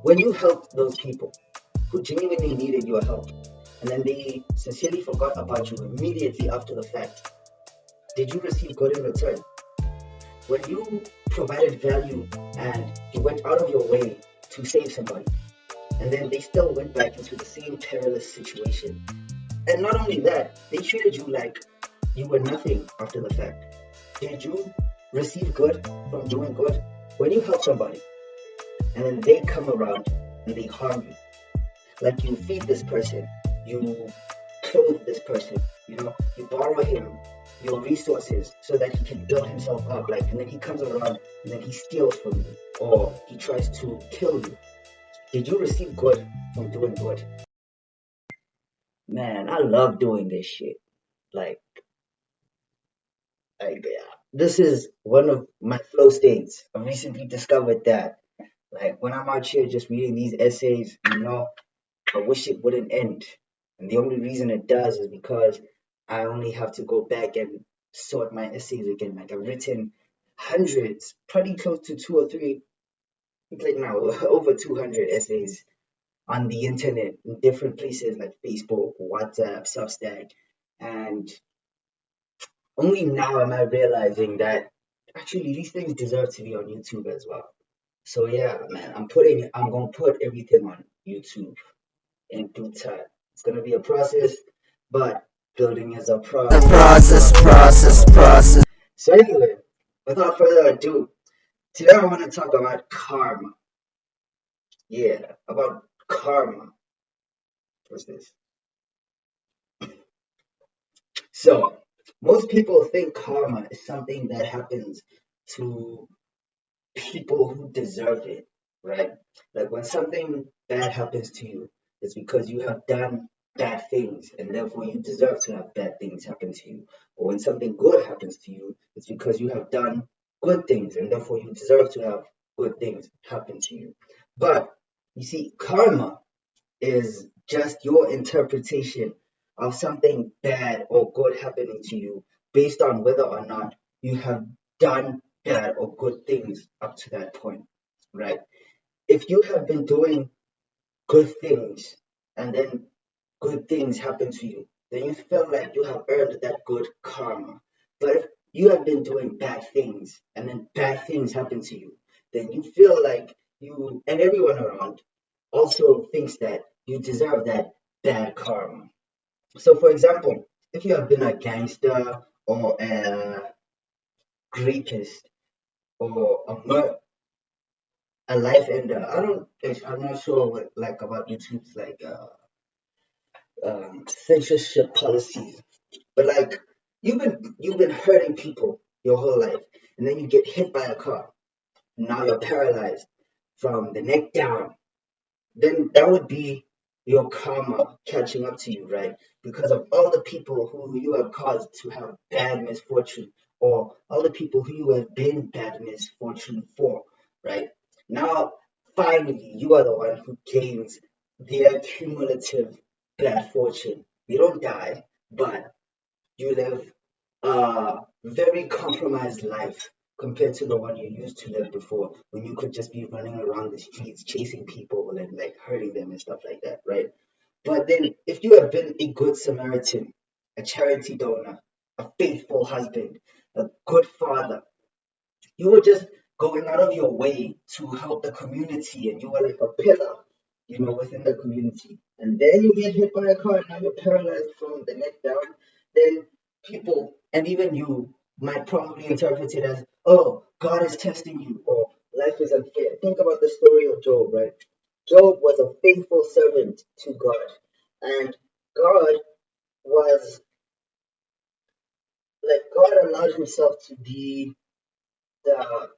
When you helped those people who genuinely needed your help, and then they sincerely forgot about you immediately after the fact, did you receive good in return? When you provided value and you went out of your way to save somebody, and then they still went back into the same perilous situation, and not only that, they treated you like you were nothing after the fact. Did you receive good from doing good? When you help somebody and then they come around and they harm you, like you feed this person, you clothe this person, you borrow him your resources so that he can build himself up, and then he comes around and then he steals from you or he tries to kill you. Did you receive good from doing good? Man, I love doing this shit. Like, yeah. This is one of my flow states. I recently discovered that, when I'm out here just reading these essays, I wish it wouldn't end. And the only reason it does is because I only have to go back and sort my essays again. Like, I've written hundreds, probably close to two or three, like now, over 200 essays on the internet in different places like Facebook, WhatsApp, Substack. And only now am I realizing that actually these things deserve to be on YouTube as well. So yeah, man, I'm gonna put everything on YouTube in due time. It's gonna be a process, but building is a process. So anyway, without further ado, today I want to talk about karma. Yeah, about karma. What's this? So most people think karma is something that happens to people who deserve it, right? Like when something bad happens to you, it's because you have done bad things and therefore you deserve to have bad things happen to you. Or when something good happens to you, it's because you have done good things and therefore you deserve to have good things happen to you. But you see, karma is just your interpretation of something bad or good happening to you based on whether or not you have done bad or good things up to that point, right? If you have been doing good things and then good things happen to you, then you feel like you have earned that good karma. But if you have been doing bad things and then bad things happen to you, then you feel like you and everyone around also thinks that you deserve that bad karma. So, for example, if you have been a gangster or a rapist or a life ender, I'm not sure what like about YouTube's censorship policies, but like you've been hurting people your whole life, and then you get hit by a car. Now you're paralyzed from the neck down, then that would be your karma catching up to you, right? Because of all the people who you have caused to have bad misfortune, or all the people who you have been bad misfortune for, right? Now, finally, you are the one who gains their cumulative bad fortune. You don't die, but you live a very compromised life compared to the one you used to live before, when you could just be running around the streets chasing people and like hurting them and stuff like that, right? But then if you have been a good Samaritan, a charity donor, a faithful husband, a good father, you were just going out of your way to help the community and you were like a pillar, within the community. And then you get hit by a car and now you're paralyzed from the neck down, then people and even you might probably interpret it as, oh, God is testing you or life is unfair. Think about the story of Job, right? Job was a faithful servant to God, and God was God allowed himself to be the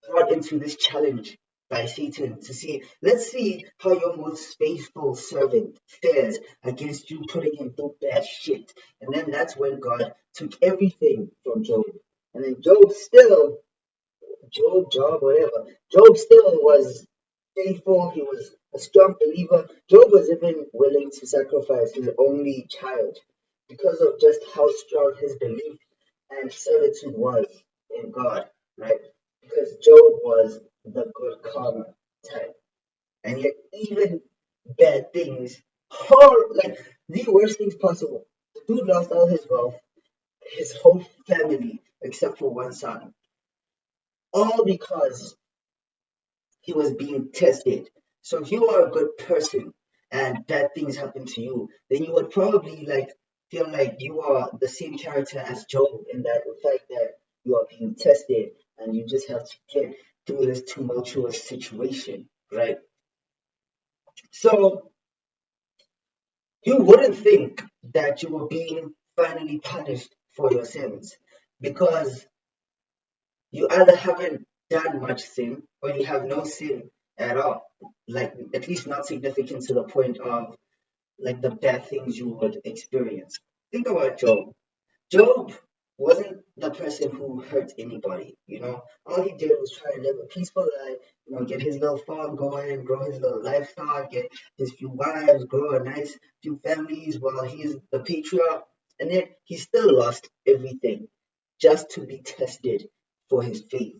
brought into this challenge by Satan to see, let's see how your most faithful servant fares against you putting him through bad shit. And then that's when God took everything from Job. And then Job, whatever. Job still was faithful. He was a strong believer. Job was even willing to sacrifice his only child because of just how strong his belief and servitude was in God, right? Because Job was the good karma type. and yet even bad things, hor like the worst things possible. The dude lost all his wealth, his whole family except for one son, all because he was being tested. So if you are a good person and bad things happen to you, then you would probably like feel like you are the same character as Job in that the fact that you are being tested and you just have to get through this tumultuous situation, right? So you wouldn't think that you were being finally punished for your sins because you either haven't done much sin or you have no sin at all. Like at least not significant to the point of like the bad things you would experience. Think about Job. Job wasn't the person who hurt anybody, you know. All he did was try to live a peaceful life, you know, get his little farm going, grow his little livestock, get his few wives, grow a nice few families while he's the patriarch. And then he still lost everything just to be tested for his faith.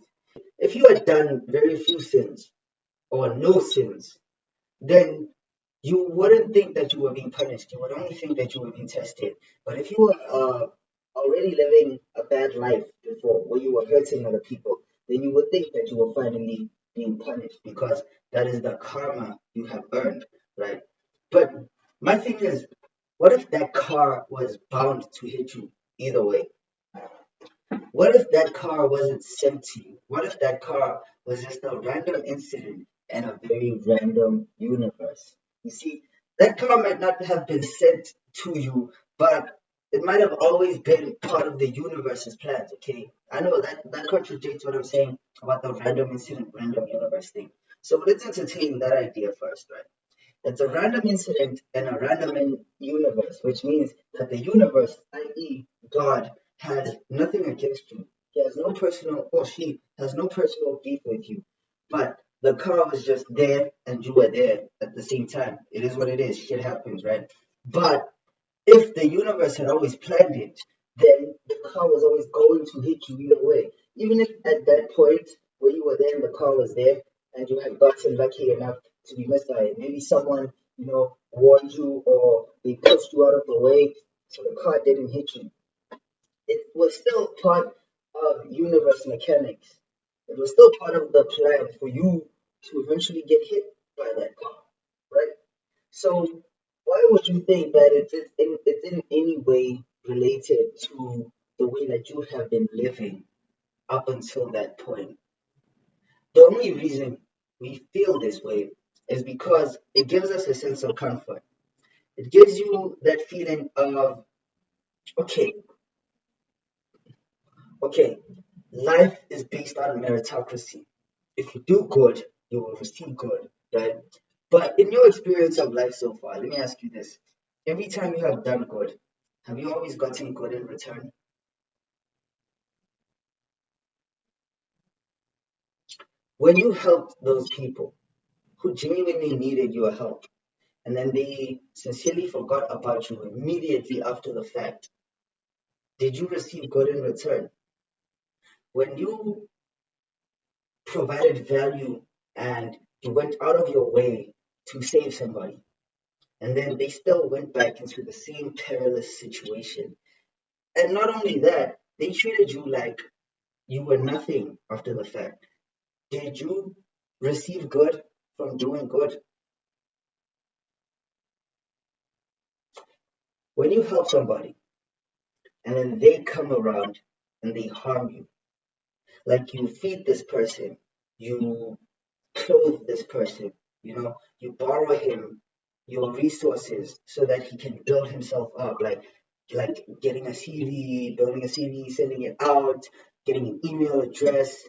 If you had done very few sins or no sins, then you wouldn't think that you were being punished. You would only think that you were being tested. But if you were already living a bad life before, where you were hurting other people, then you would think that you were finally being punished because that is the karma you have earned, right? But my thing is, what if that car was bound to hit you either way? What if that car wasn't sent to you? What if that car was just a random incident in a very random universe? You see, that car might not have been sent to you, but it might have always been part of the universe's plans, okay? I know that contradicts what I'm saying about the random incident, random universe thing. So let's entertain that idea first, right? It's a random incident in a random universe, which means that the universe, i.e., God, has nothing against you. He has no personal, or she has no personal beef with you. But the car was just there and you were there at the same time. It is what it is. Shit happens, right? But if the universe had always planned it, then the car was always going to hit you either way. Even if at that point where you were there and the car was there and you had gotten lucky enough to be missed by it, maybe someone, you know, warned you or they pushed you out of the way so the car didn't hit you. It was still part of universe mechanics. It was still part of the plan for you to eventually get hit by that car, right? So why would you think that it's in any way related to the way that you have been living up until that point? The only reason we feel this way is because it gives us a sense of comfort. It gives you that feeling of, okay, okay, life is based on meritocracy. If you do good, you will receive good, right? But in your experience of life so far, let me ask you this. Every time you have done good, have you always gotten good in return? When you helped those people who genuinely needed your help, and then they sincerely forgot about you immediately after the fact, did you receive good in return? When you provided value and you went out of your way to save somebody, and then they still went back into the same perilous situation. And not only that, they treated you like you were nothing after the fact. Did you receive good from doing good? When you help somebody and then they come around and they harm you, like you feed this person, you clothe this person, you know, you borrow him your resources so that he can build himself up, like getting a CV, building a CV, sending it out, getting an email address,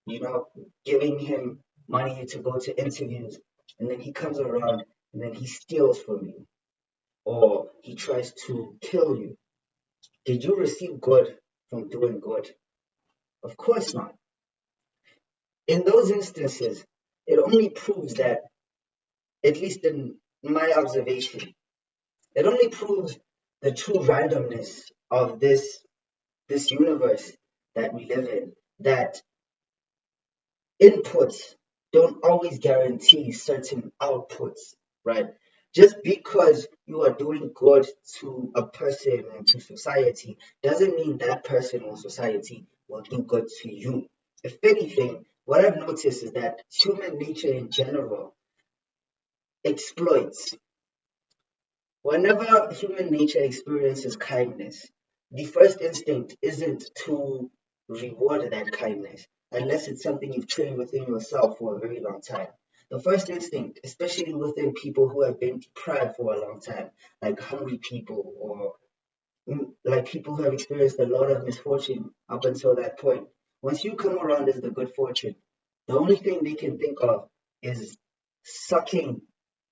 you know, giving him money to go to interviews, and then he comes around and then he steals from you or he tries to kill you. Did you receive good from doing good? Of course not. In those instances, it only proves that, at least in my observation, it only proves the true randomness of this universe that we live in. That inputs don't always guarantee certain outputs, right? Just because you are doing good to a person and to society doesn't mean that person or society will do good to you. If anything, what I've noticed is that human nature in general exploits. Whenever human nature experiences kindness, the first instinct isn't to reward that kindness, unless it's something you've trained within yourself for a very long time. The first instinct, especially within people who have been deprived for a long time, like hungry people or like people who have experienced a lot of misfortune up until that point, once you come around as the good fortune, the only thing they can think of is sucking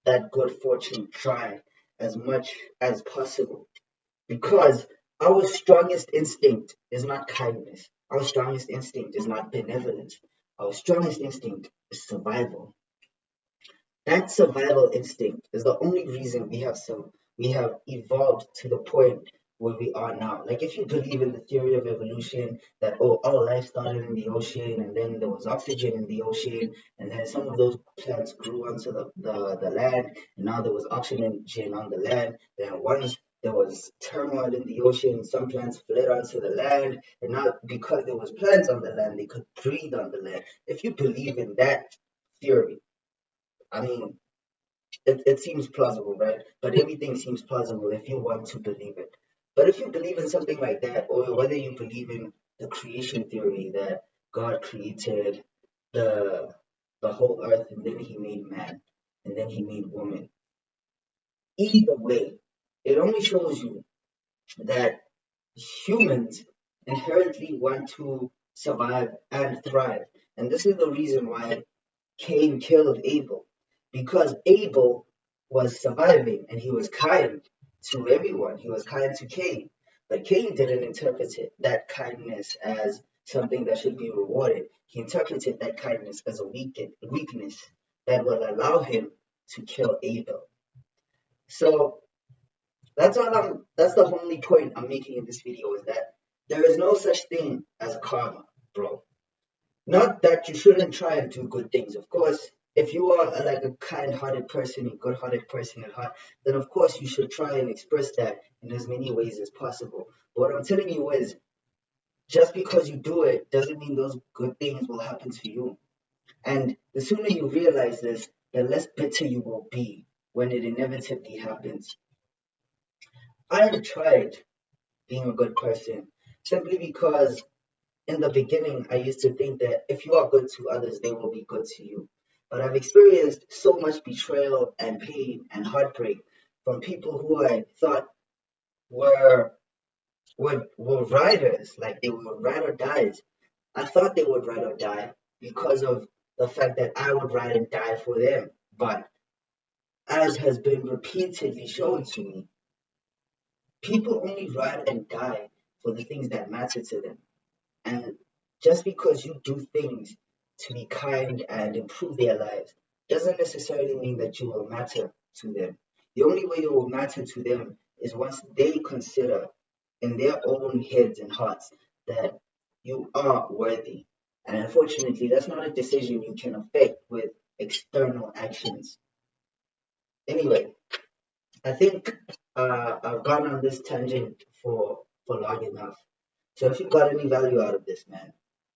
that good fortune dry as much as possible. Because our strongest instinct is not kindness, our strongest instinct is not benevolence, our strongest instinct is survival. That survival instinct is the only reason we have evolved to the point where we are now. Like if you believe in the theory of evolution that all life started in the ocean and then there was oxygen in the ocean and then some of those plants grew onto the land and now there was oxygen on the land. Then once there was turmoil in the ocean, some plants fled onto the land, and now because there was plants on the land, they could breathe on the land. If you believe in that theory, I mean, it seems plausible, right? But everything seems plausible if you want to believe it. But if you believe in something like that, or whether you believe in the creation theory that God created the the whole earth and then he made man and then he made woman, either way, it only shows you that humans inherently want to survive and thrive. And this is the reason why Cain killed Abel because Abel was surviving and he was kind to everyone. He was kind to Cain. But Cain didn't interpret that kindness as something that should be rewarded. He interpreted that kindness as a weakness that will allow him to kill Abel. So that's the only point I'm making in this video is that there is no such thing as karma, bro. Not that you shouldn't try and do good things. Of course, if you are like a kind-hearted person, a good-hearted person at heart, then of course you should try and express that in as many ways as possible. But what I'm telling you is, just because you do it doesn't mean those good things will happen to you. And the sooner you realize this, the less bitter you will be when it inevitably happens. I have tried being a good person simply because in the beginning, I used to think that if you are good to others, they will be good to you. But I've experienced so much betrayal and pain and heartbreak from people who I thought were were riders, like they were ride or dies. I thought they would ride or die because of the fact that I would ride and die for them. But as has been repeatedly shown to me, people only ride and die for the things that matter to them. And just because you do things to be kind and improve their lives doesn't necessarily mean that you will matter to them. The only way you will matter to them is once they consider in their own heads and hearts that you are worthy. And unfortunately, that's not a decision you can affect with external actions. Anyway, I think I've gone on this tangent for long enough. So if you got any value out of this, man,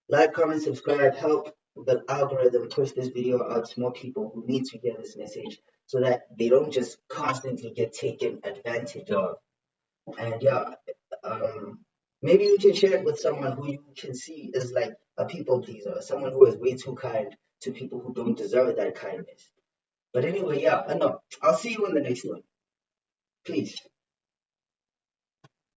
like, comment, subscribe, help the algorithm push this video out to more people who need to hear this message so that they don't just constantly get taken advantage of. And yeah, maybe you can share it with someone who you can see is like a people pleaser, someone who is way too kind to people who don't deserve that kindness. But anyway, yeah, I know. I'll see you in the next one. Peace.